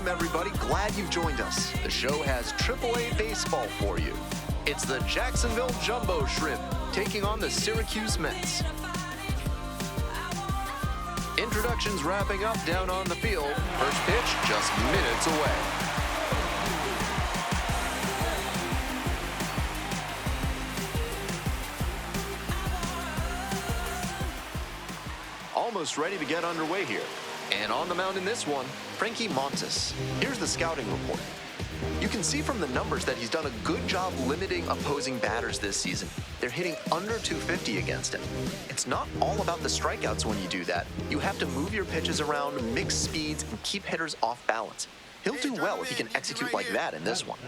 game, everybody. Glad you've joined us. The show has AAA baseball for you. It's the Jacksonville Jumbo Shrimp taking on the Syracuse Mets. Introductions wrapping up down on the field. First pitch just minutes away. Almost ready to get underway here. And on the mound in this one, Frankie Montes. Here's the scouting report. You can see from the numbers that he's done a good job limiting opposing batters this season. They're hitting under 250 against him. It's not all about the strikeouts when you do that. You have to move your pitches around, mix speeds, and keep hitters off balance. He'll do well if he can execute like that in this one.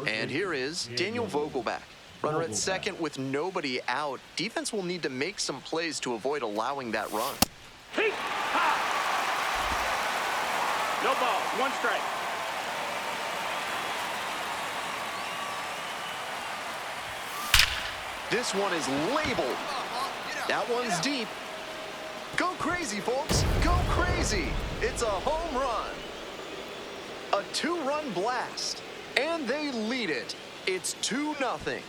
And here is Daniel Vogelback. Runner at second with nobody out. Defense will need to make some plays to avoid allowing that run. No ball, one strike. This one is labeled. That one's deep. Go crazy, folks. Go crazy. It's a home run. A two-run blast. And they lead it. It's 2-0.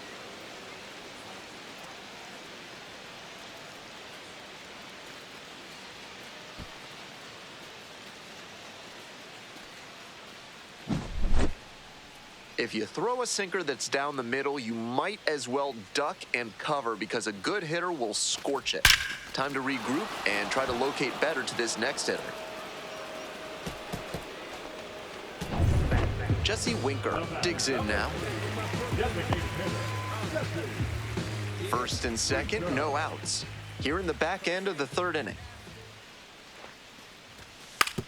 If you throw a sinker that's down the middle, you might as well duck and cover because a good hitter will scorch it. Time to regroup and try to locate better to this next hitter. Jesse Winker digs in now. First and second, no outs. Here in the back end of the third inning.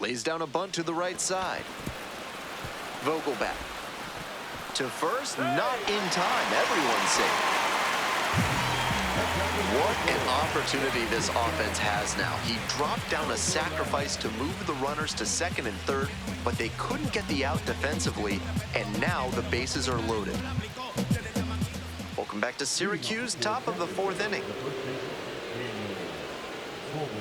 Lays down a bunt to the right side. Vogelback. To first, not in time. Everyone's safe. What an opportunity this offense has now. He dropped down a sacrifice to move the runners to second and third, but they couldn't get the out defensively, and now the bases are loaded. Welcome back to Syracuse, top of the fourth inning.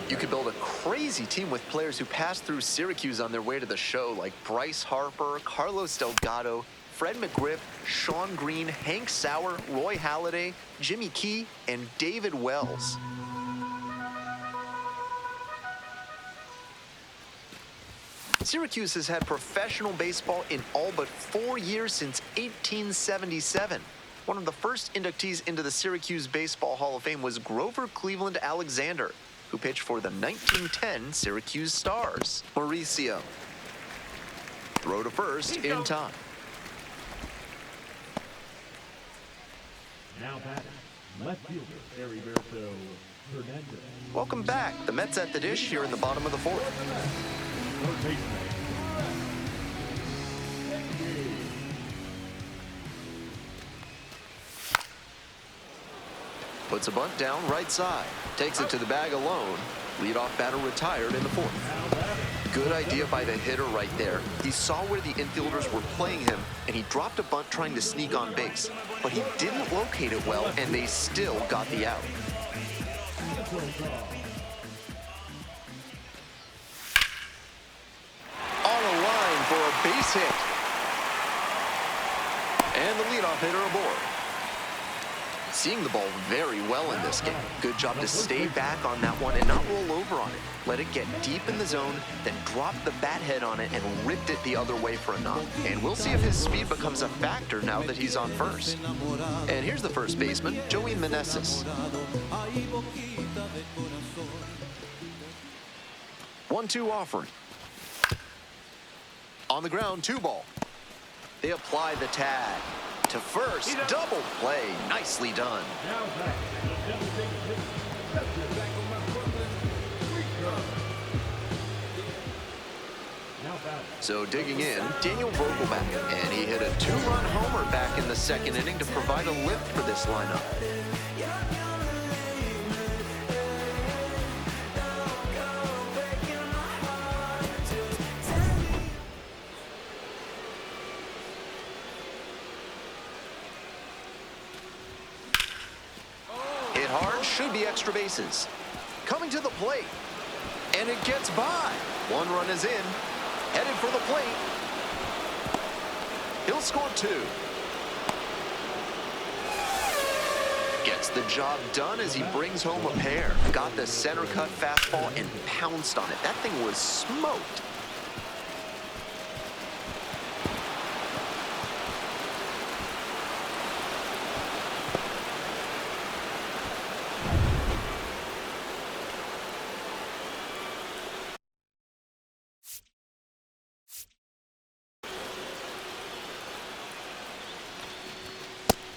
You could build a crazy team with players who passed through Syracuse on their way to the show, like Bryce Harper, Carlos Delgado, Fred McGriff, Sean Green, Hank Sauer, Roy Halladay, Jimmy Key, and David Wells. Syracuse has had professional baseball in all but 4 years since 1877. One of the first inductees into the Syracuse Baseball Hall of Fame was Grover Cleveland Alexander, who pitched for the 1910 Syracuse Stars. Mauricio. Throw to first in time. Now batting, left fielder, Heriberto Hernandez. Welcome back. The Mets at the dish here in the bottom of the fourth. Puts a bunt down right side. Takes it to the bag alone. Leadoff batter retired in the fourth. Good idea by the hitter right there. He saw where the infielders were playing him, and he dropped a bunt trying to sneak on base. But he didn't locate it well, and they still got the out. On a line for a base hit. And the leadoff hitter aboard. Seeing the ball very well in this game. Good job to stay back on that one and not roll over on it. Let it get deep in the zone, then drop the bat head on it and ripped it the other way for a knock. And we'll see if his speed becomes a factor now that he's on first. And here's the first baseman, Joey Meneses. 1-2 offering. On the ground, 2 ball. They apply the tag. To first, double play. Nicely done. So digging in, Daniel Vogelback, and he hit a 2-run homer back in the second inning to provide a lift for this lineup. Hard, should be extra bases. Coming to the plate, and it gets by. 1 run is in, headed for the plate. He'll score 2. Gets the job done as he brings home a pair. Got the center cut fastball and pounced on it. That thing was smoked.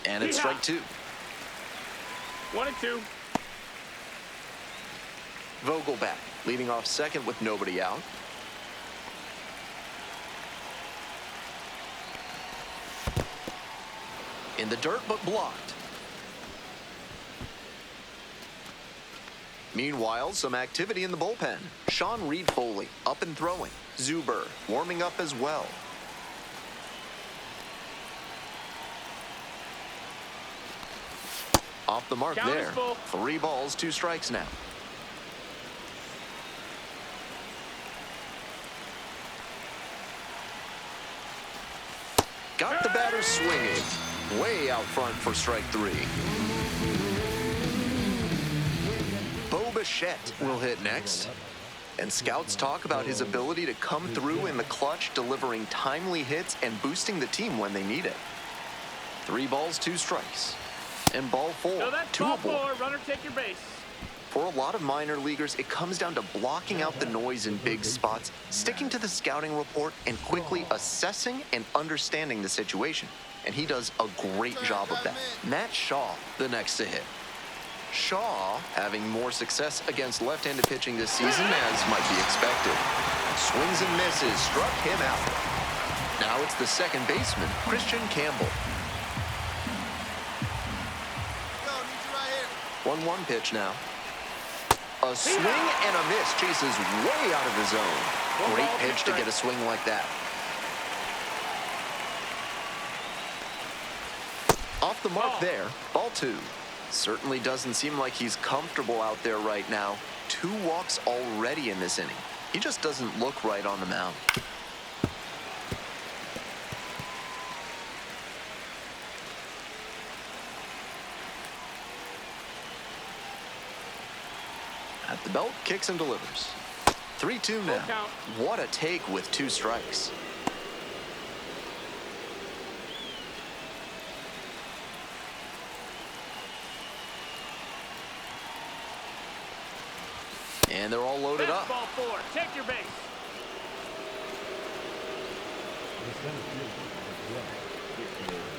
And it's strike 2. 1-2. Vogelback leading off second with nobody out. In the dirt, but blocked. Meanwhile, some activity in the bullpen. Sean Reed-Foley up and throwing. Zuber warming up as well. Off the mark Count is there. full. 3 balls, 2 strikes now. Got the batter swinging. Way out front for strike 3. Bo Bichette will hit next. And scouts talk about his ability to come through in the clutch, delivering timely hits and boosting the team when they need it. 3 balls, 2 strikes. And ball 4. So that's 2 ball aboard. 4. Runner take your base. For a lot of minor leaguers, it comes down to blocking out the noise in big spots, sticking to the scouting report, and quickly assessing and understanding the situation. And he does a great job of that. Matt Shaw, the next to hit. Shaw having more success against left-handed pitching this season, as might be expected. Swings and misses, struck him out. Now it's the second baseman, Christian Campbell. 1-1 pitch now. A swing and a miss, chases way out of the zone. Great pitch to get a swing like that. Off the mark there, ball 2. Certainly doesn't seem like he's comfortable out there right now. 2 walks already in this inning. He just doesn't look right on the mound. At the belt, kicks and delivers. 3-2 now. What a take with 2 strikes. And they're all loaded up. Ball 4. Take your base.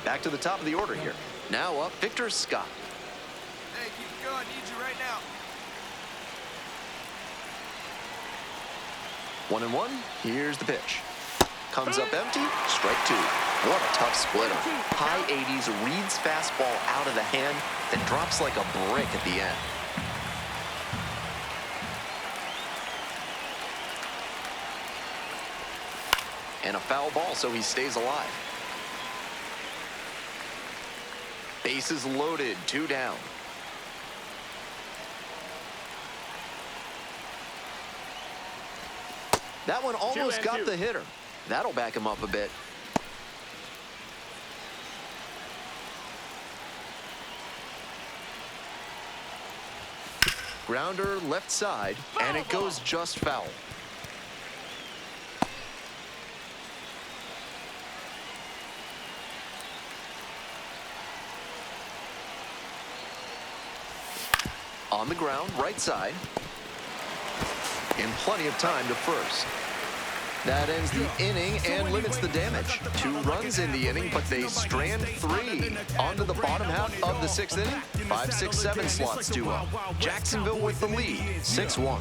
Back to the top of the order here. Now up, Victor Scott. Hey, keep it going. Need you right now. 1-1. Here's the pitch. Comes up empty. Strike 2. What a tough splitter. High 80s, reads fastball out of the hand, then drops like a brick at the end. And a foul ball, so he stays alive. Bases loaded, 2 down. That one almost got 2-2. the hitter. That'll back him up a bit. Grounder left side, and it goes just foul. On the ground, right side. In plenty of time to first. That ends the inning and limits the damage. 2 runs in the inning, but they strand 3. On to the bottom half of the 6th inning. 5, 6, 7 slots to up. Jacksonville with the lead, 6-1.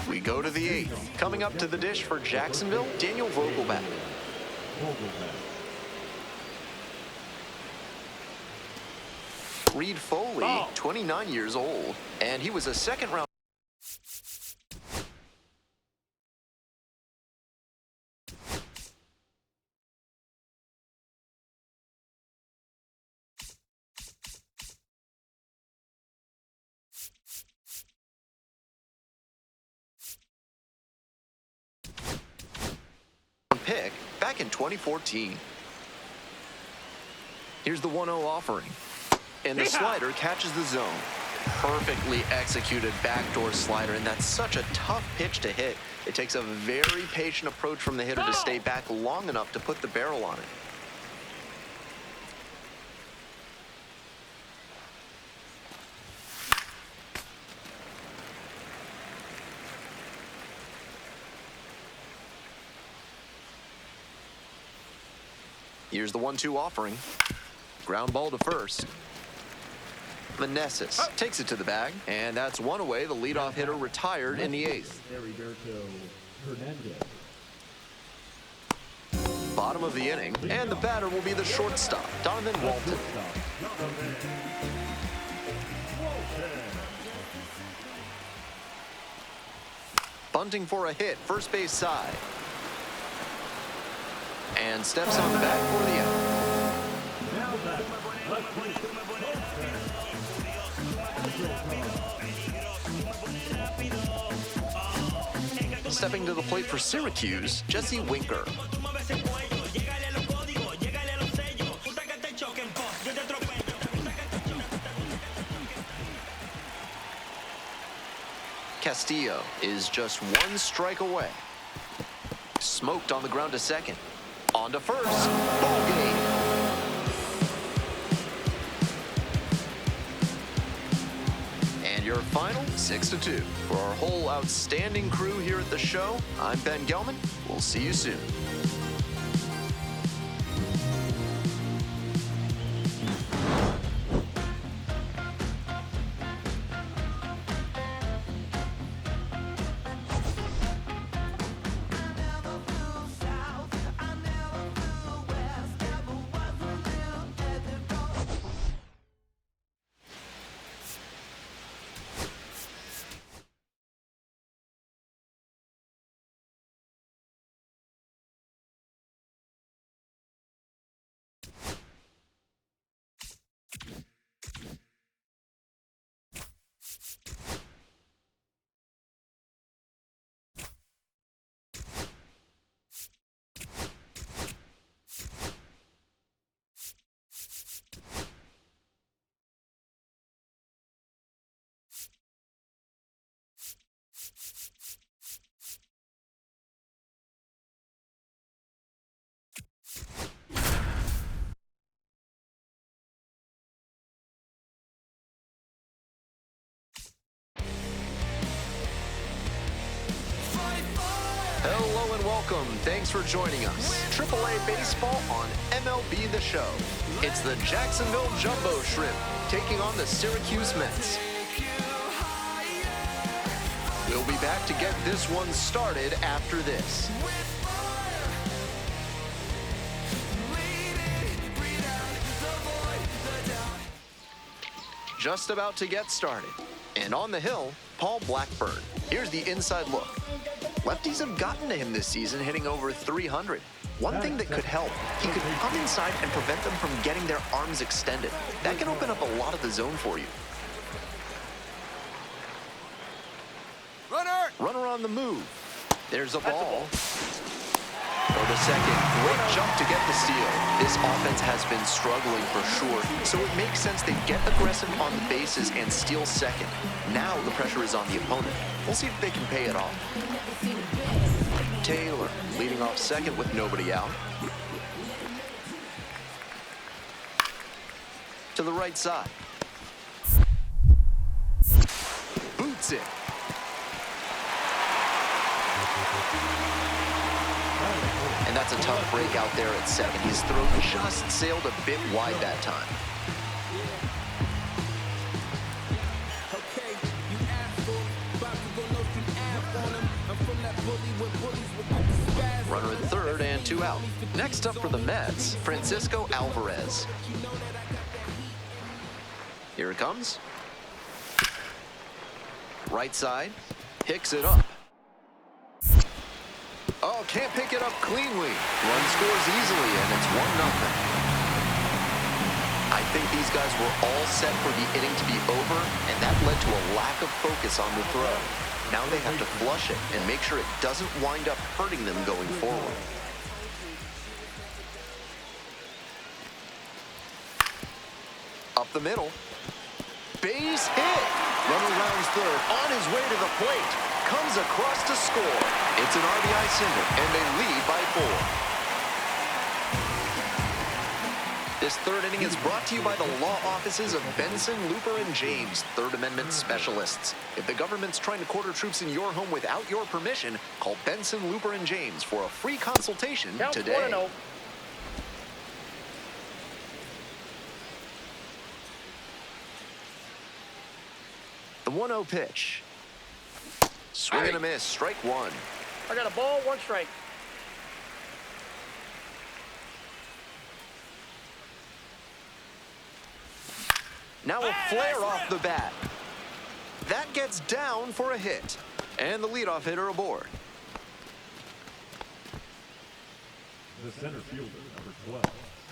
We go to the 8th. Coming up to the dish for Jacksonville, Daniel Vogelback. Reed-Foley, 29 years old, and he was a second-round. Pick back in 2014. Here's the 1-0 offering. And the slider catches the zone. Perfectly executed backdoor slider, and that's such a tough pitch to hit. It takes a very patient approach from the hitter to stay back long enough to put the barrel on it. Here's the 1-2 offering. Ground ball to first. Meneses takes it to the bag, and that's one away. The leadoff hitter retired in the 8th. Bottom of the inning, and the batter will be the shortstop, Donovan Walton. Bunting for a hit, first base side. And steps on the bag for the out. Stepping to the plate for Syracuse, Jesse Winker. Castillo is just one strike away. Smoked on the ground to second. On to first. Ball game. And your final 6-2. For our whole outstanding crew here at the show, I'm Ben Gelman. We'll see you soon. Hello and welcome. Thanks for joining us. AAA Baseball on MLB The Show. It's the Jacksonville Jumbo Shrimp taking on the Syracuse Mets. We'll be back to get this one started after this. Just about to get started. And on the hill, Paul Blackburn. Here's the inside look. Lefties have gotten to him this season, hitting over 300. One thing that could help, he could come inside and prevent them from getting their arms extended. That can open up a lot of the zone for you. Runner on the move. There's a ball. Go to second. Great jump to get the steal. This offense has been struggling for sure, so it makes sense they get aggressive on the bases and steal second. Now the pressure is on the opponent. We'll see if they can pay it off. Taylor leading off second with nobody out. To the right side. Boots it. And that's a tough break out there at second. His throw just sailed a bit wide that time. Runner at third and two out. Next up for the Mets, Francisco Alvarez. Here it comes. Right side, picks it up. Oh, can't pick it up cleanly. Run scores easily, and it's 1-0. I think these guys were all set for the inning to be over, and that led to a lack of focus on the throw. Now they have to flush it and make sure it doesn't wind up hurting them going forward. up the middle. Base hit. Runner rounds third, on his way to the plate. Comes across to score. It's an RBI single, and they lead by 4. This third inning is brought to you by the law offices of Benson, Looper, and James, Third Amendment specialists. If the government's trying to quarter troops in your home without your permission, call Benson, Looper, and James for a free consultation today. 1-0. The 1-0 pitch. Swing and a miss, strike 1. I got a ball, 1 strike. Now a flare off the bat. That gets down for a hit. And the leadoff hitter aboard. The center fielder, number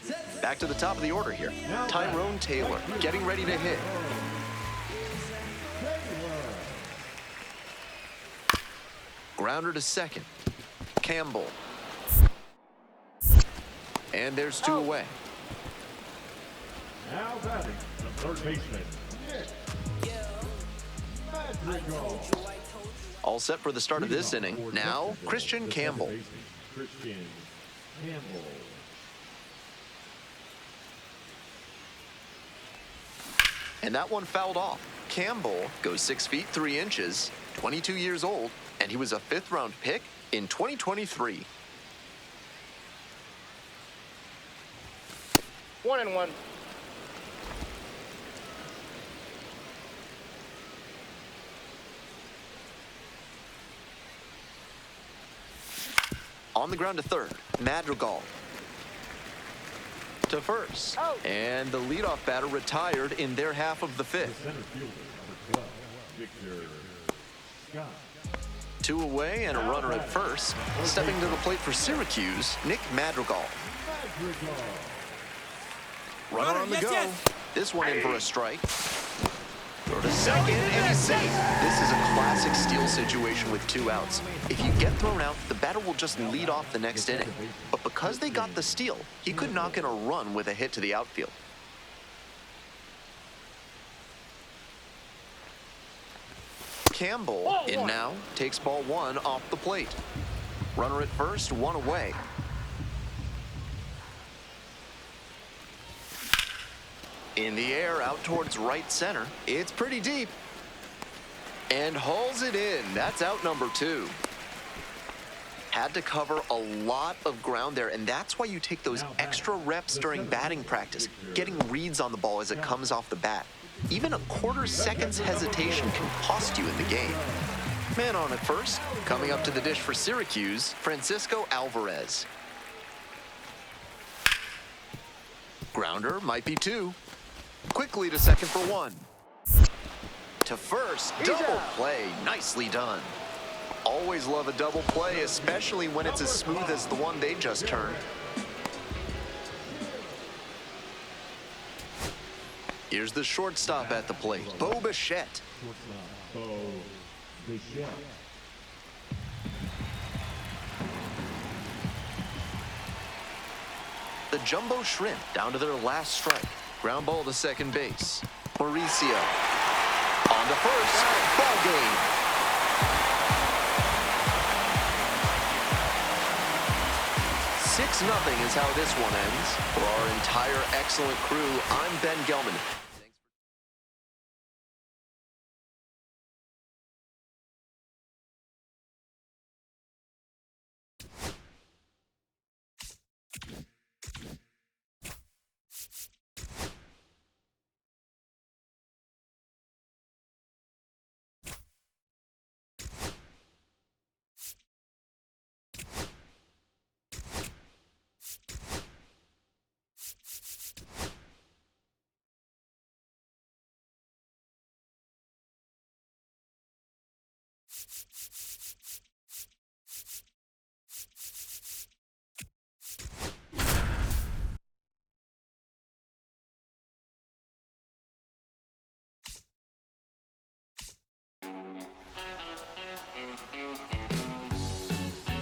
12. Back to the top of the order here. Tyrone Taylor getting ready to hit. Grounder to second. Campbell. And there's 2 away. Now batting, the third baseman, Madrigal. All set for the start of this inning. For Now, Jacksonville, Christian the Campbell. second baseman, Christian Campbell. And that one fouled off. Campbell goes 6 feet 3 inches, 22 years old, and he was a 5th-round pick in 2023. 1-1. On the ground to third, Madrigal. To first. Out. And the leadoff batter retired in their half of the The 5th. center fielder, number 12, Victor Scott. 2 away and a runner at first. Stepping to the plate for Syracuse, Nick Madrigal. Madrigal. Runner on the yes, go. yes. This one in for a strike. Throw to second, and he's safe. This is a classic steal situation with 2 outs. If you get thrown out, the batter will just lead off the next inning. But because they got the steal, he could knock in a run with a hit to the outfield. Campbell, in now, takes ball 1 off the plate. Runner at first, 1 away. In the air, out towards right center. It's pretty deep. And hauls it in. That's out number 2. Had to cover a lot of ground there, and that's why you take those extra reps during batting practice, getting reads on the ball as it comes off the bat. Even a quarter second's hesitation can cost you in the game. Man on at first. Coming up to the dish for Syracuse, Francisco Alvarez. Grounder might be 2. Quickly to second for 1. To first, double play, nicely done. Always love a double play, especially when it's as smooth as the one they just turned. Here's the shortstop at the plate, Bo Bichette. Shortstop, Bo Bichette. The jumbo shrimp down to their last strike. Ground ball to second base. Mauricio. On to first. Ball game. Six 0 is how this one ends. For our entire excellent crew, I'm Ben Gelman.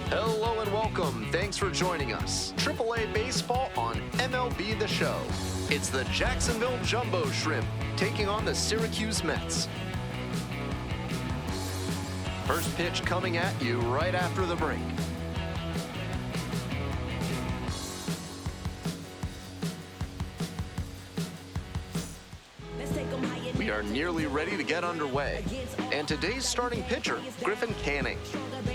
Hello and welcome. Thank thanks for joining us. AAA Baseball on MLB The Show. It's the Jacksonville Jumbo Shrimp taking on the Syracuse Mets. First pitch coming at you right after the break. We are nearly ready to get underway. And today's starting pitcher, Griffin Canning.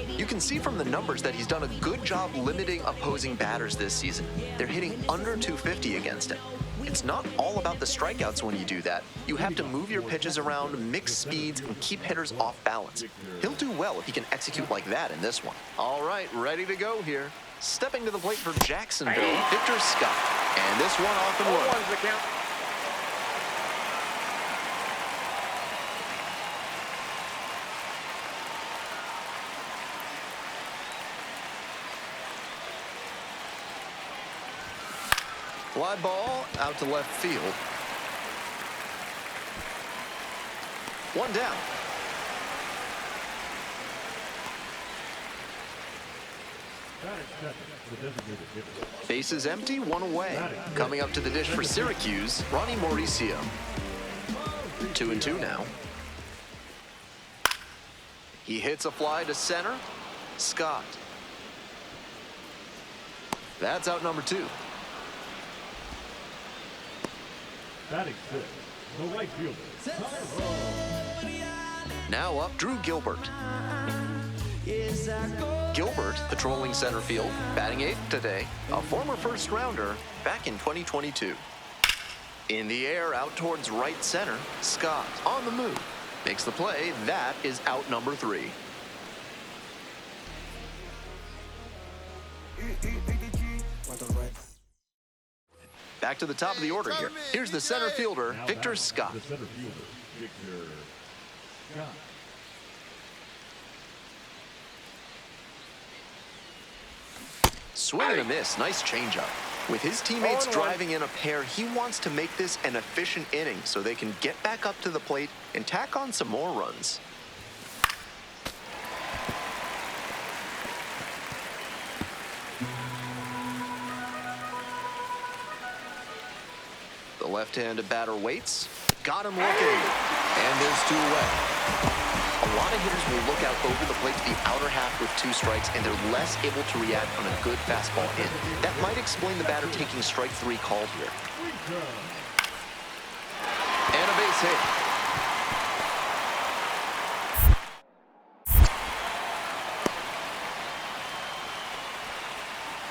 You can see from the numbers that he's done a good job limiting opposing batters this season. They're hitting under 250 against him. It's not all about the strikeouts when you do that. You have to move your pitches around, mix speeds, and keep hitters off balance. He'll do well if he can execute like that in this one. All right, ready to go here. Stepping to the plate for Jacksonville, Victor Scott. And this one off and running. 0-1's the count. Fly ball out to left field. One down. Base is empty, one away. Coming up to the dish for Syracuse, Ronnie Mauricio. 2-2 now. He hits a fly to center. Scott. That's out number 2. Batting six, the right fielder. Now up, Drew Gilbert. Gilbert patrolling center field, batting 8th today, a former first-rounder back in 2022. In the air, out towards right center, Scott on the move. Makes the play, that is out number 3. Back to the top of the order here. Here's the center fielder, Victor Scott. The center fielder, Victor Scott. Swing and a miss, nice changeup. With his teammates driving in a pair, he wants to make this an efficient inning so they can get back up to the plate and tack on some more runs. The left-handed batter waits. Got him looking. And there's 2 away. A lot of hitters will look out over the plate to the outer half with 2 strikes, and they're less able to react on a good fastball in. That might explain the batter taking strike 3 called here. And a base hit.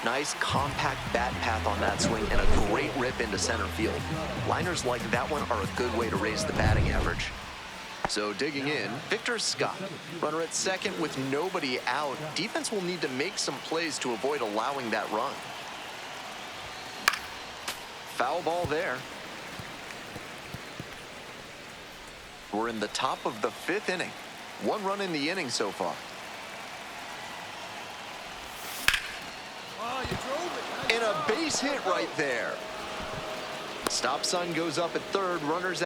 Nice compact bat path on that swing and a great rip into center field. Liners like that one are a good way to raise the batting average. So digging in, Victor Scott. Runner at second with nobody out. Defense will need to make some plays to avoid allowing that run. Foul ball there. We're in the top of the 5th inning. 1 run in the inning so far. Oh, you drove it. And a base hit right there. Stop sign goes up at 3rd. Runners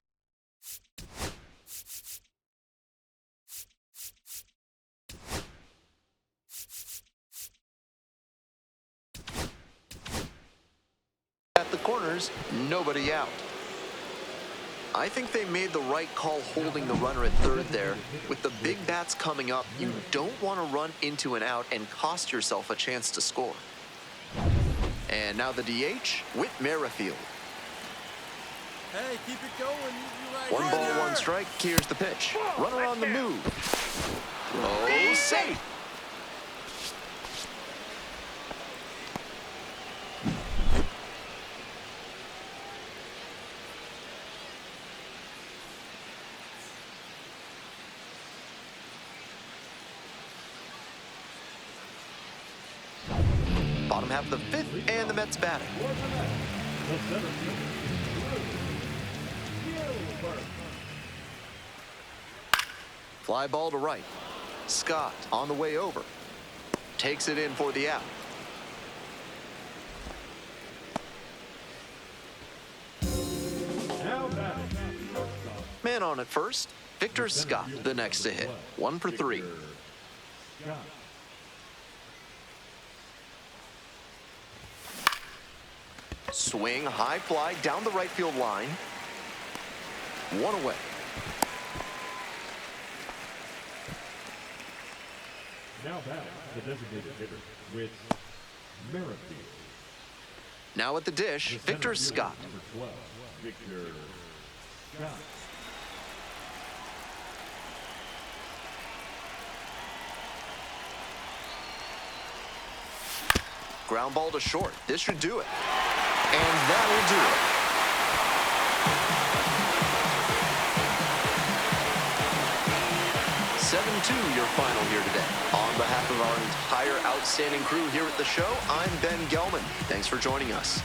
at the corners, nobody out. I think they made the right call holding the runner at 3rd there. With the big bats coming up, you don't want to run into an out and cost yourself a chance to score. And now the DH, Whit Merrifield. Hey, keep it going. You right 1 ball, here. 1 strike. Here's the pitch. Runner on the move. Oh, safe. Bottom half of the 5th, and the Mets batting. The center fielder, Gilbert. Fly ball to right. Scott on the way over. Takes it in for the out. Now batting. Man on at first. Victor Scott, the next to hit. 1 for 3. Scott. Swing, high fly down the right field line. One away. Now batting the designated hitter with Merrifield. Now at the dish, The center Victor fielder, Scott. Number 12, Victor Scott. Ground ball to short. This should do it. And that'll do it. Your final here today. On behalf of our entire outstanding crew here at the show, I'm Ben Gelman. Thanks for joining us.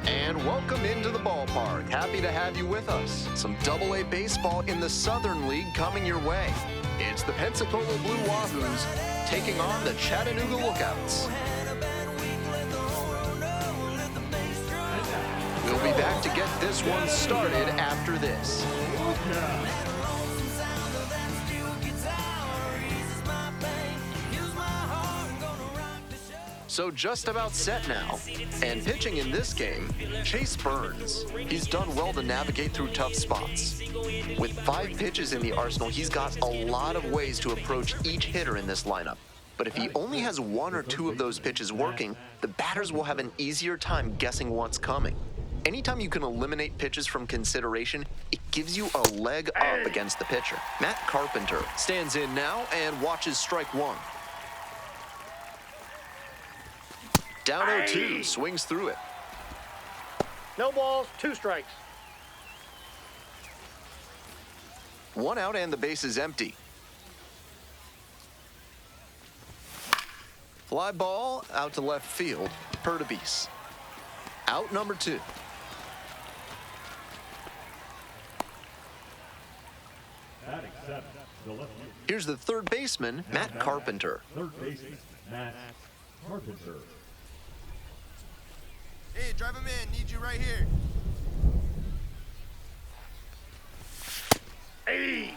And welcome into the ballpark. Happy to have you with us. Some Double-A baseball in the Southern League coming your way. It's the Pensacola Blue Wahoos taking on the Chattanooga Lookouts. We'll be back to get this one started after this. So just about set now. And pitching in this game, Chase Burns. He's done well to navigate through tough spots. With 5 pitches in the arsenal, he's got a lot of ways to approach each hitter in this lineup. But if he only has 1 or 2 of those pitches working, the batters will have an easier time guessing what's coming. Anytime you can eliminate pitches from consideration, it gives you a leg up against the pitcher. Matt Carpenter stands in now and watches strike 1. Down 0-2, swings through it. No balls, 2 strikes. 1 out and the base is empty. Fly ball out to left field, Pertubis. Out number 2. Batting 7, the left field. Here's the third baseman, Matt Carpenter. Third baseman, Matt Carpenter. Hey, drive him in. Need you right here. Hey!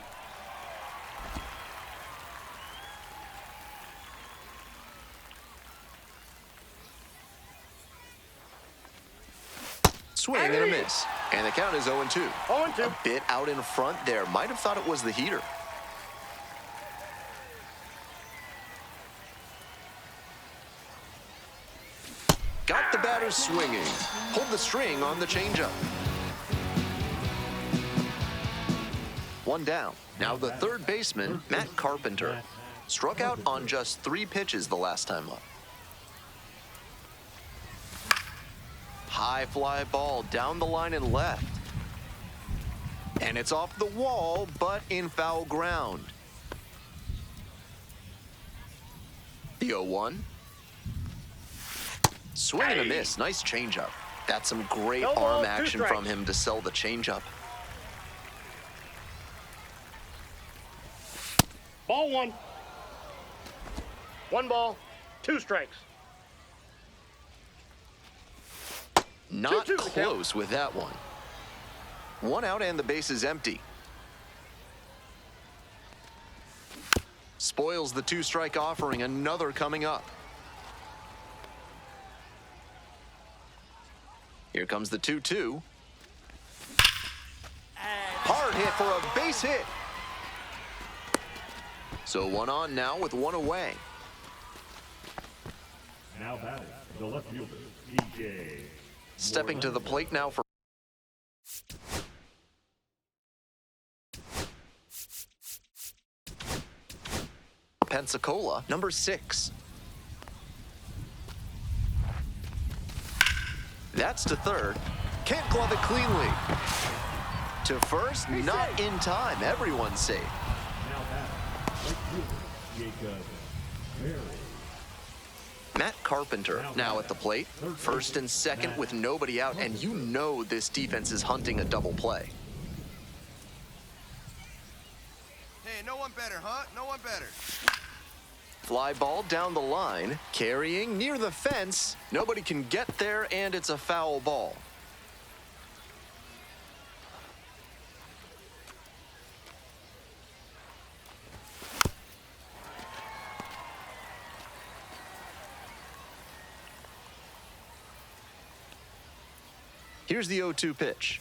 Swing and a miss. And the count is 0-2. 0-2. A bit out in front there. Might have thought it was the heater. Got the batter swinging. Pulled the string on the changeup. One down. Now the third baseman, Matt Carpenter. Struck out on just 3 pitches the last time up. High fly ball down the line and left. And it's off the wall, but in foul ground. The 0-1. Swing and a miss. Nice changeup. That's some great No ball, arm 2 action strikes. from him to sell the changeup. Ball 1. 1 ball, 2 strikes. Not 2-2 the count. close with that one. 1 out and the base is empty. Spoils the 2-strike offering. Another coming up. Here comes the 2-2. Hard hit for a base hit. So 1 on now with 1 away. Now batting, the left fielder, DJ. Stepping to the plate now for Pensacola, number 6. That's to third. Can't glove it cleanly. To first, not in time. Everyone's safe. Now batting, right fielder, Jacob Berry. Matt Carpenter now at the plate. First and second with nobody out, and you know this defense is hunting a double play. Hey, no one better, huh? No one better. Fly ball down the line, carrying near the fence. Nobody can get there, and it's a foul ball. Here's the 0-2 pitch.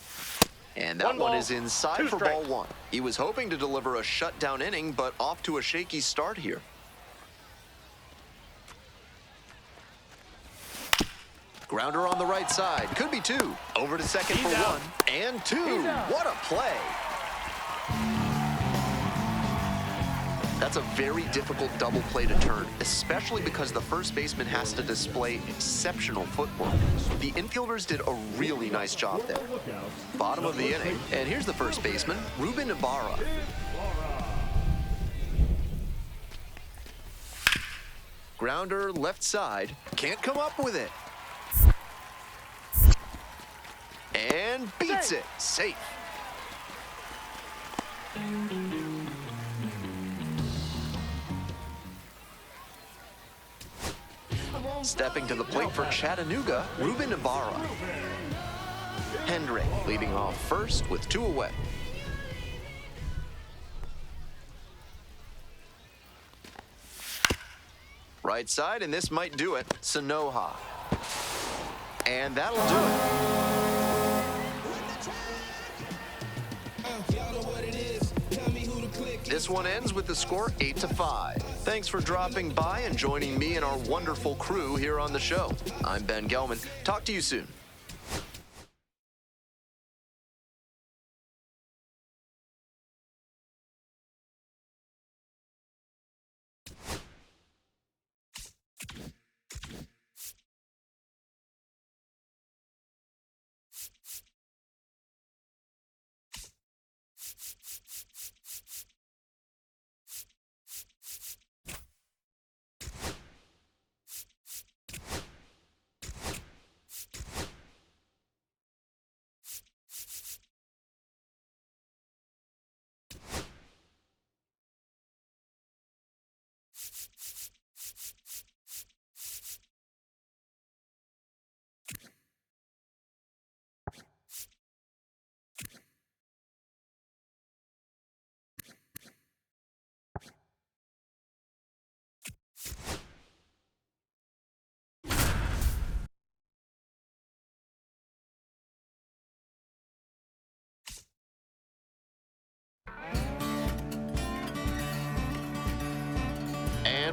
And that 1 one ball, is inside 2 for ball strikes. 1. He was hoping to deliver a shutdown inning, but off to a shaky start here. Grounder on the right side. Could be 2. Over to second for out. 1. And 2. What a play. That's a very difficult double play to turn, especially because the first baseman has to display exceptional footwork. The infielders did a really nice job there. Bottom of the inning. And here's the first baseman, Ruben Ibarra. Grounder left side. Can't come up with it. And beats it. Safe. Stepping to the plate for Chattanooga, Ruben Ibarra. Hendrick leading off first with 2 away. Right side, and this might do it. Sanoha. And that'll do it. This one ends with the score 8-5. Thanks for dropping by and joining me and our wonderful crew here on the show. I'm Ben Gelman. Talk to you soon.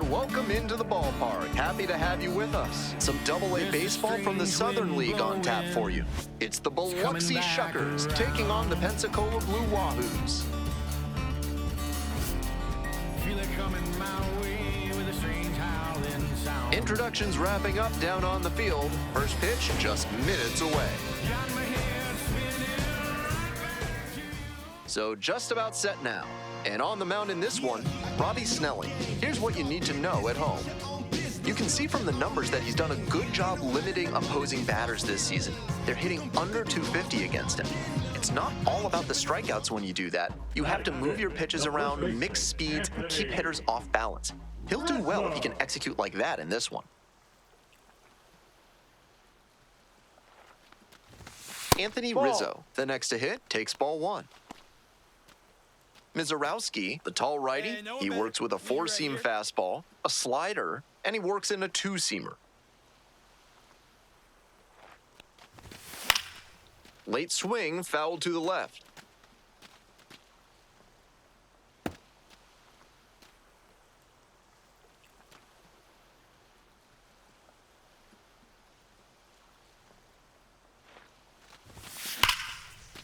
And welcome into the ballpark. Happy to have you with us. Some Double-A baseball from the Southern League on tap for you. It's the Biloxi Shuckers taking on the Pensacola Blue Wahoos. Introductions wrapping up down on the field. First pitch just minutes away. So just about set now. And on the mound in this one, Robbie Snelling. Here's what you need to know at home. You can see from the numbers that he's done a good job limiting opposing batters this season. They're hitting under 250 against him. It's not all about the strikeouts when you do that. You have to move your pitches around, mix speeds, and keep hitters off balance. He'll do well if he can execute like that in this one. Anthony Rizzo, the next to hit, takes ball one. Mizorowski, the tall righty, he works with a four-seam fastball, a slider, and he works in a two-seamer. Late swing, foul to the left.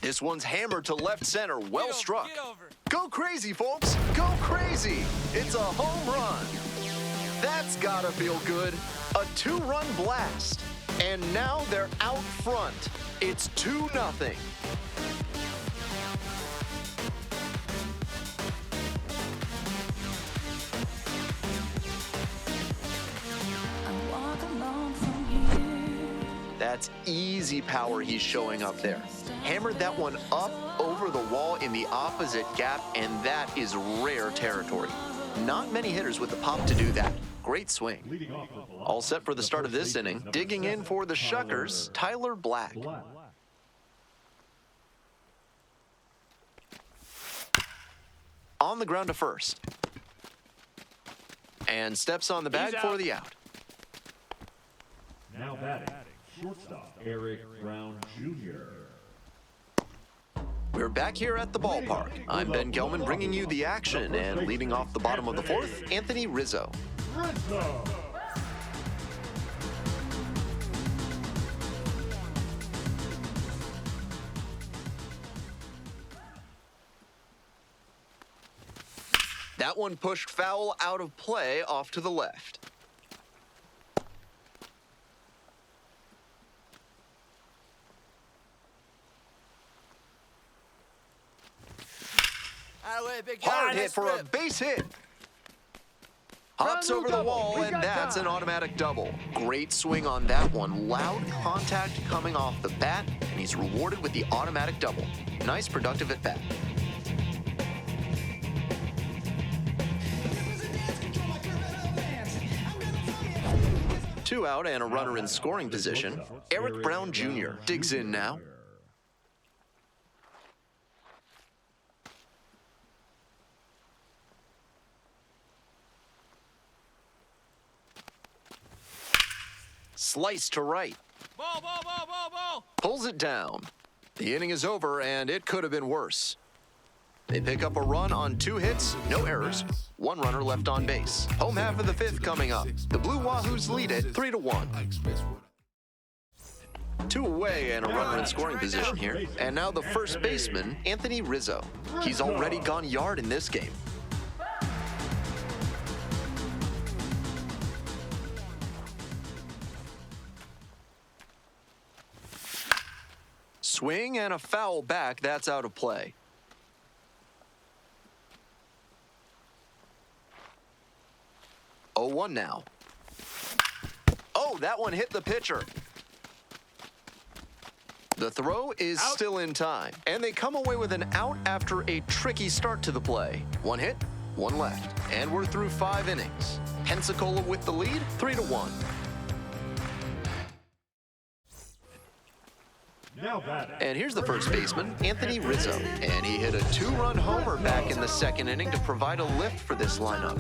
This one's hammered to left center, well struck. Go crazy, folks, go crazy. It's a home run. That's gotta feel good. A two-run blast. And now they're out front. It's 2-0. That's easy power he's showing up there. Hammered that one up over the wall in the opposite gap, and that is rare territory. Not many hitters with the pop to do that. Great swing. All set for the start of this inning. Digging in for the Shuckers, Tyler Black. On the ground to first. And steps on the bag for the out. Now batting, shortstop Eric Brown Jr. We're back here at the ballpark. I'm Ben Gelman bringing you the action, and leading off the bottom of the fourth, Anthony Rizzo. That one pushed foul out of play off to the left. Hard hit for a base hit. Hops over the wall, and that's an automatic double. Great swing on that one. Loud contact coming off the bat, and he's rewarded with the automatic double. Nice productive at bat. Two out and a runner in scoring position. Eric Brown Jr. digs in now. Slice to right. Ball, ball, ball, ball, ball. Pulls it down. The inning is over, and it could have been worse. They pick up a run on 2 hits, no errors, 1 runner left on base. Home half of the 5th coming up. The Blue Wahoos lead it 3-1. 2 away and a runner in scoring position here. And now the first baseman, Anthony Rizzo. He's already gone yard in this game. Swing and a foul back, that's out of play. Oh, 1 now. Oh, that one hit the pitcher. The throw is still in time, and they come away with an out after a tricky start to the play. 1 hit, 1 left, and we're through 5 innings. Pensacola with the lead, 3-1. And here's the first baseman, Anthony Rizzo, and he hit a 2-run homer back in the 2nd inning to provide a lift for this lineup.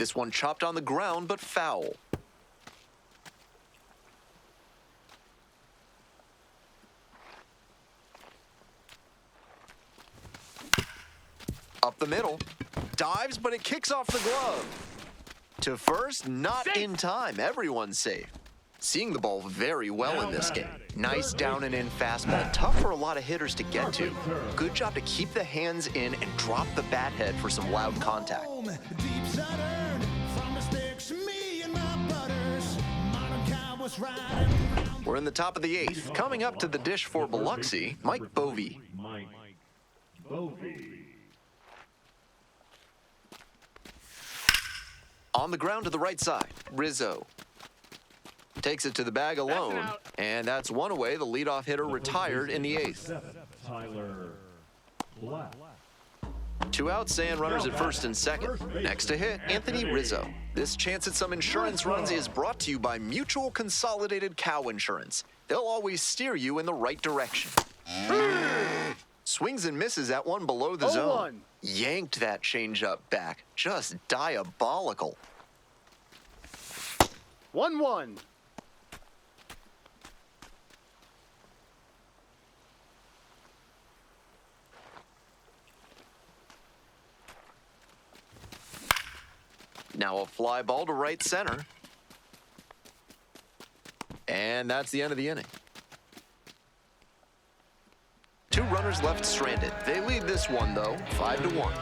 This one chopped on the ground, but foul. Up the middle. Dives, but it kicks off the glove. To first, not in time. Everyone's safe. Seeing the ball very well in this game. Nice down and in fastball. Tough for a lot of hitters to get to. Good job to keep the hands in and drop the bat head for some loud contact. We're in the top of the 8th. Coming up to the dish for Biloxi, Mike Bovee. On the ground to the right side, Rizzo. Takes it to the bag alone, and that's one away. The leadoff hitter retired in the 8th. Two outs and runners at first and second. Next to hit, Anthony Rizzo. This chance at some insurance runs is brought to you by Mutual Consolidated Cow Insurance. They'll always steer you in the right direction. Swings and misses at one below the zone. Yanked that changeup back. Just diabolical. 1-1. Now a fly ball to right center. And that's the end of the inning. Two runners left stranded. They lead this one, though, 5-1.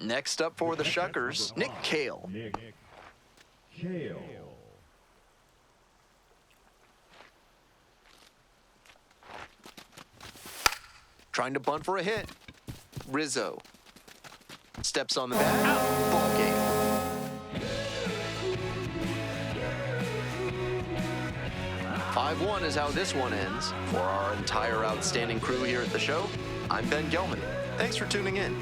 Next up for the Shuckers, Nick Cale. Trying to bunt for a hit. Rizzo steps on the bat. Ball game. "5-1 is how this one ends. For our entire outstanding crew here at the show, I'm Ben Gelman. Thanks for tuning in.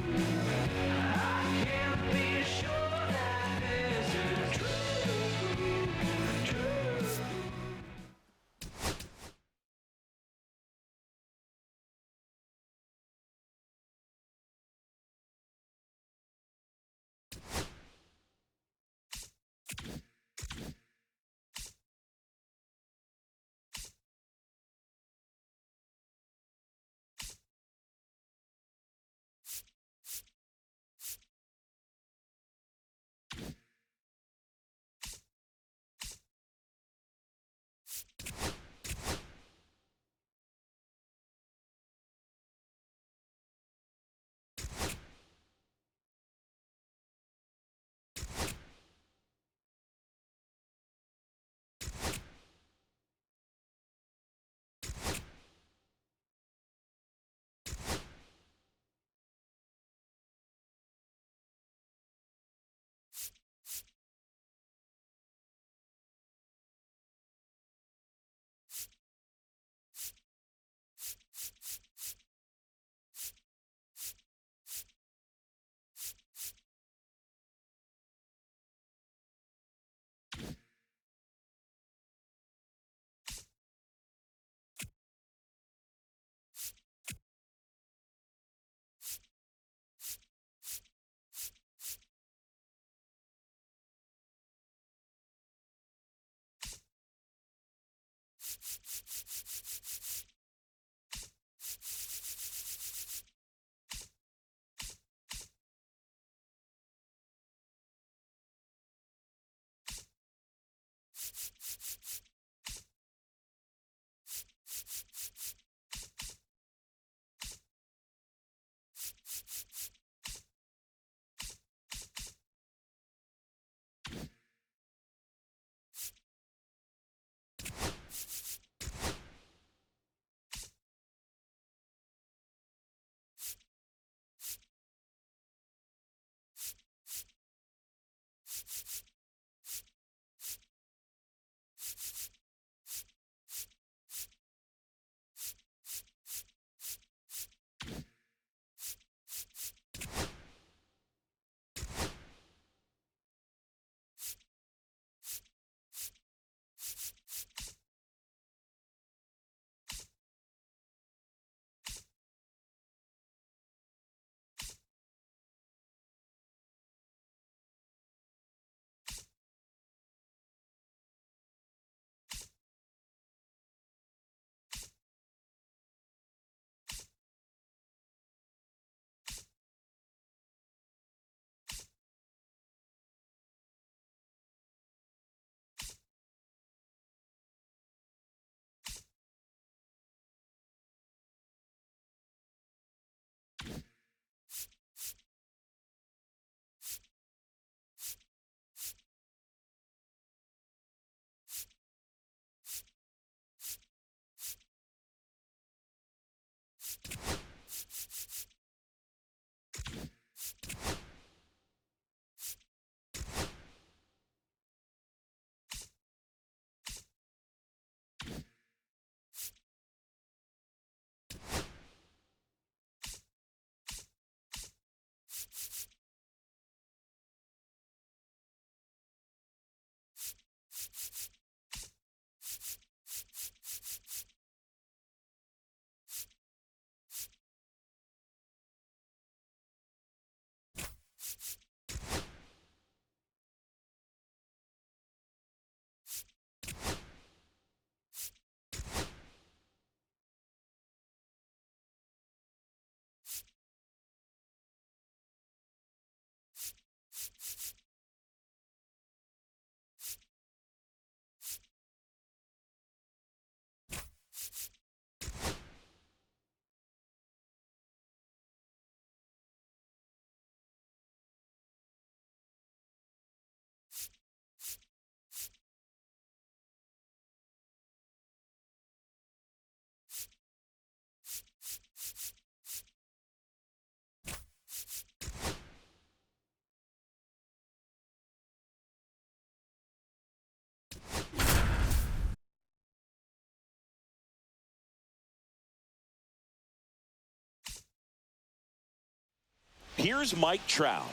Here's Mike Trout.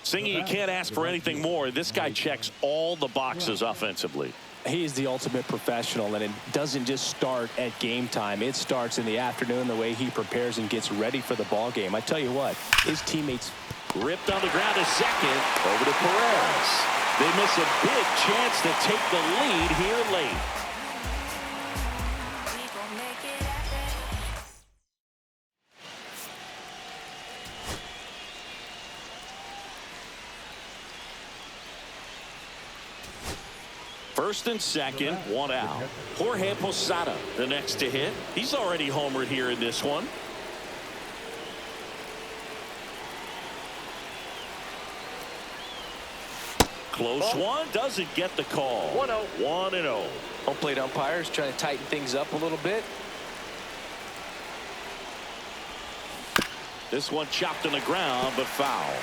Singing, you can't ask for anything more. This guy checks all the boxes offensively. He's the ultimate professional, and it doesn't just start at game time. It starts in the afternoon, the way he prepares and gets ready for the ball game. I tell you what, his teammates ripped on the ground to second, over to Perez. They miss a big chance to take the lead here late. First and second, one out. Jorge Posada, the next to hit. He's already homered here in this one. Close one, doesn't get the call. 1-0. 1-0. home plate umpires trying to tighten things up a little bit. This one chopped on the ground, but foul.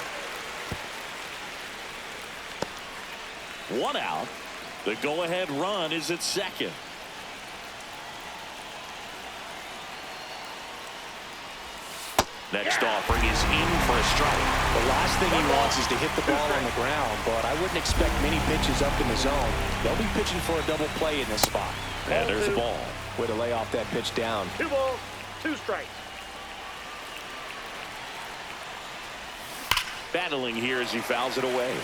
One out. The go-ahead run is at second. Next offering is in for a strike. The last thing he wants is to hit the ball on the ground, but I wouldn't expect many pitches up in the zone. They'll be pitching for a double play in this spot. And there's a ball. Way to lay off that pitch down. 2 balls, 2 strikes. Battling here as he fouls it away.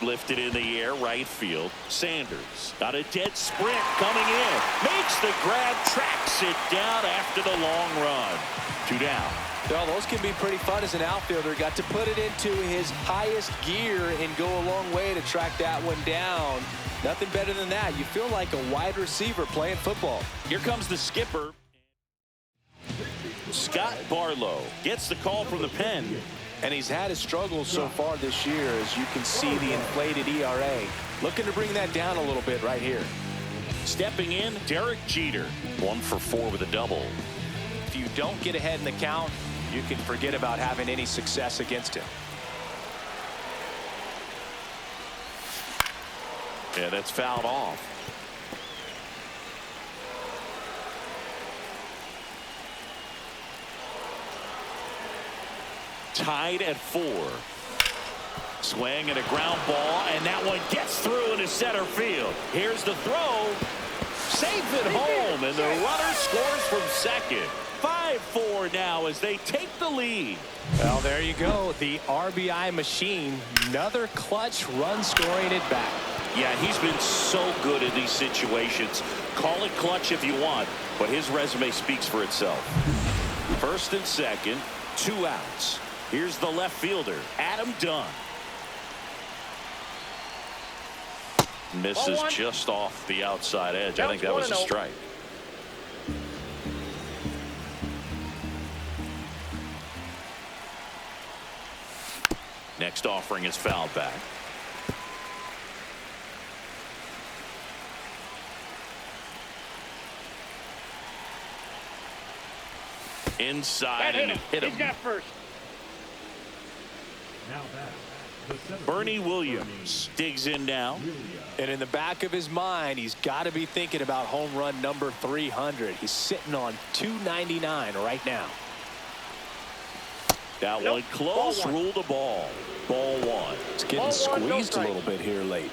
Lifted in the air, right field. Sanders got a dead sprint coming in. Makes the grab, tracks it down after the long run. 2 down. Well, those can be pretty fun as an outfielder. Got to put it into his highest gear and go a long way to track that one down. Nothing better than that. You feel like a wide receiver playing football. Here comes the skipper. Scott Barlow gets the call from the pen. And he's had his struggles so far this year, as you can see the inflated ERA. Looking to bring that down a little bit right here. Stepping in, Derek Jeter. 1 for 4 with a double. If you don't get ahead in the count, you can forget about having any success against him. Yeah, that's fouled off. Tied at 4. Swing and a ground ball, and that one gets through into center field. Here's the throw. Safe at home, and the runner scores from second. 5-4 now as they take the lead. Well, there you go. The RBI machine. Another clutch run scoring at bat. Yeah, he's been so good in these situations. Call it clutch if you want, but his resume speaks for itself. First and second, 2 outs. Here's the left fielder, Adam Dunn. Misses just off the outside edge. I think that was a strike. Next offering is fouled back. Inside and hit him. He's got first. Now back, the center Bernie fielder, Williams digs in now. And in the back of his mind, he's got to be thinking about home run number 300. He's sitting on 299 right now. That one close, ruled a ball. Ball 1. It's getting squeezed a little bit here late.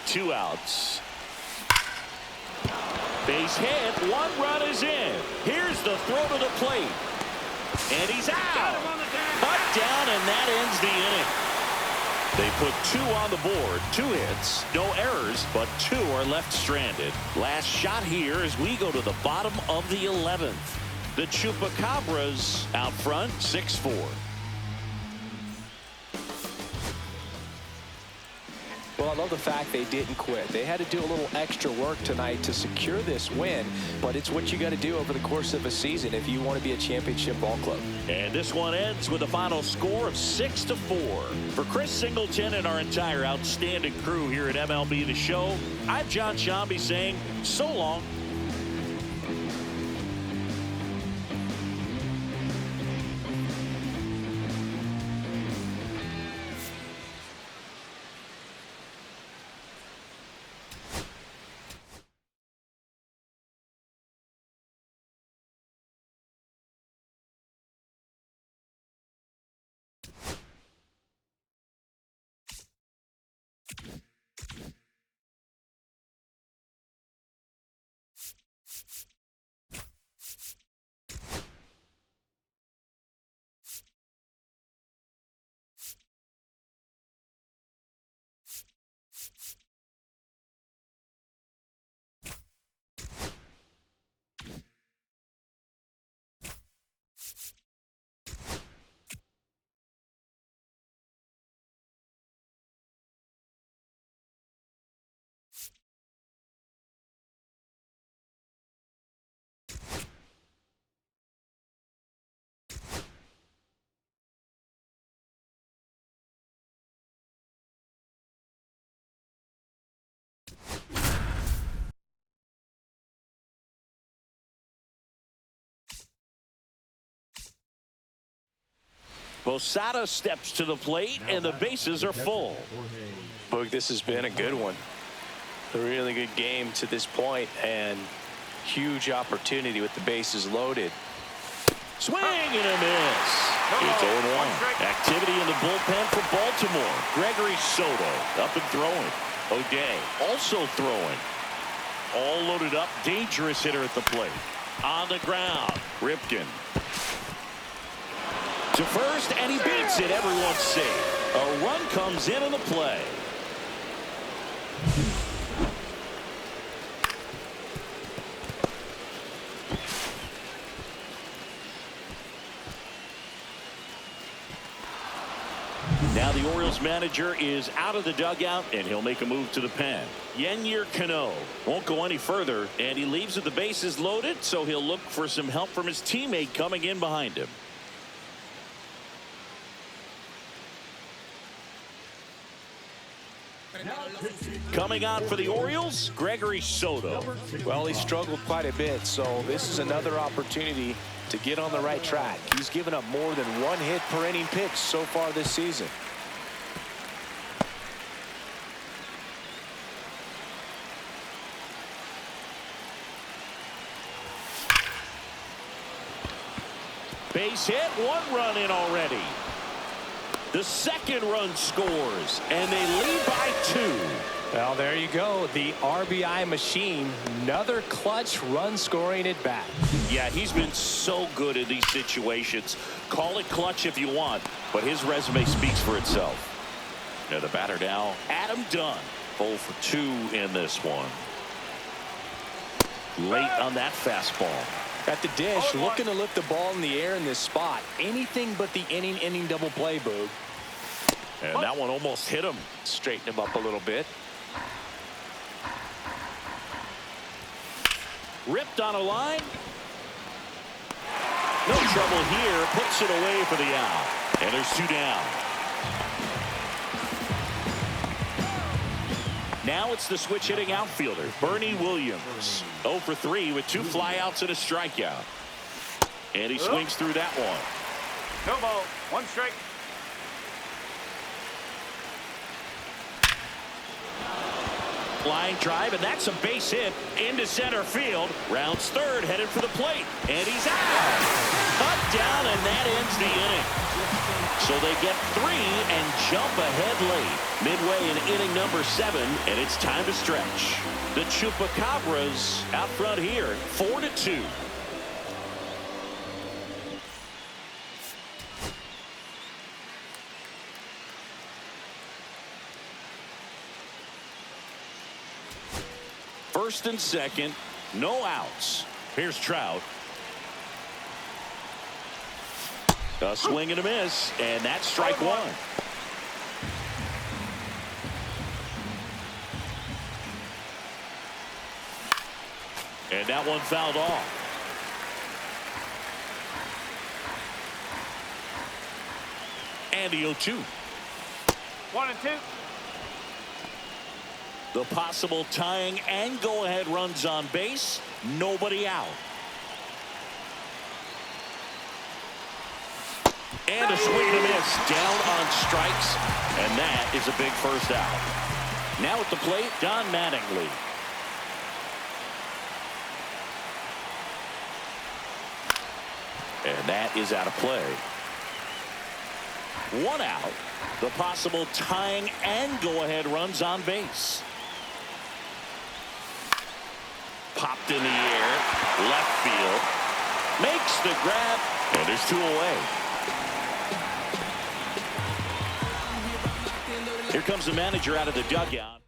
Two outs. Base hit. 1 run is in. Here's the throw to the plate. And he's out. Cut down, and that ends the inning. They put 2 on the board. 2 hits. No errors, but 2 are left stranded. Last shot here as we go to the bottom of the 11th. The Chupacabras out front, 6-4. Well, I love the fact they didn't quit. They had to do a little extra work tonight to secure this win, but it's what you got to do over the course of a season if you want to be a championship ball club. And this one ends with a final score of 6-4. For Chris Singleton and our entire outstanding crew here at MLB The Show, I'm John Shambi saying so long. Posada steps to the plate, and the bases are full. Boog, this has been a good one. A really good game to this point, and huge opportunity with the bases loaded. Swing and a miss. It's 0-1. Activity in the bullpen for Baltimore. Gregory Soto up and throwing. O'Day also throwing. All loaded up. Dangerous hitter at the plate. On the ground. Ripken to first, and he beats it. Everyone's safe. A run comes in on the play. Now the Orioles manager is out of the dugout, and he'll make a move to the pen. Yennier Cano won't go any further, and he leaves with the bases loaded, so he'll look for some help from his teammate coming in behind him. Coming on for the Orioles, Gregory Soto. Well, he struggled quite a bit, so this is another opportunity to get on the right track. He's given up more than one hit per inning pitch so far this season. Base hit, one run in already. The second run scores, and they lead by 2. Well, there you go. The RBI machine. Another clutch run scoring at bat. Yeah, he's been so good in these situations. Call it clutch if you want, but his resume speaks for itself. Now the batter now, Adam Dunn. 0 for 2 in this one. Late on that fastball. At the dish, looking to lift the ball in the air in this spot. Anything but the inning double play, Boog. And that one almost hit him. Straighten him up a little bit. Ripped on a line. No trouble here. Puts it away for the out. And there's 2 down. Now it's the switch hitting outfielder, Bernie Williams. 0 for 3 with 2 flyouts and a strikeout. And he swings through that one. No ball. 1 strike. Flying drive, and that's a base hit into center field. Rounds third, headed for the plate. And he's out. Cut down, and that ends the inning. So they get 3 and jump ahead late. Midway in inning number 7, and it's time to stretch. The Chupacabras out front here, 4-2. First and second, no outs. Here's Trout. A swing and a miss, and that's strike 1. And that one fouled off. And the 0-2. 1 and 2. The possible tying and go-ahead runs on base. Nobody out. And a swing and a miss. Down on strikes. And that is a big first out. Now at the plate, Don Mattingly. And that is out of play. 1 out. The possible tying and go-ahead runs on base. Popped in the air. Left field. Makes the grab. And there's 2 away. Here comes the manager out of the dugout.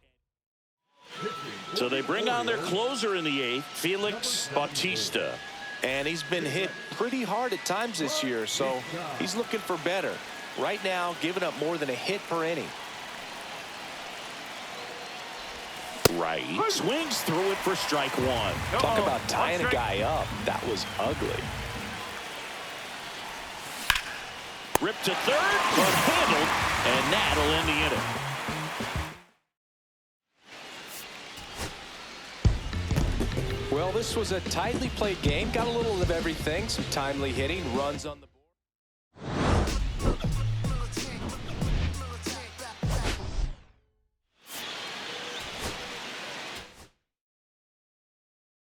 So they bring on their closer in the 8th, Felix Bautista. And he's been hit pretty hard at times this year, so he's looking for better. Right now, giving up more than a hit per inning. Right. Swings through it for strike 1. Talk about tying a guy up. That was ugly. Ripped to third, but handled, and that'll end the inning. Well, this was a tightly played game. Got a little of everything. Some timely hitting, runs on the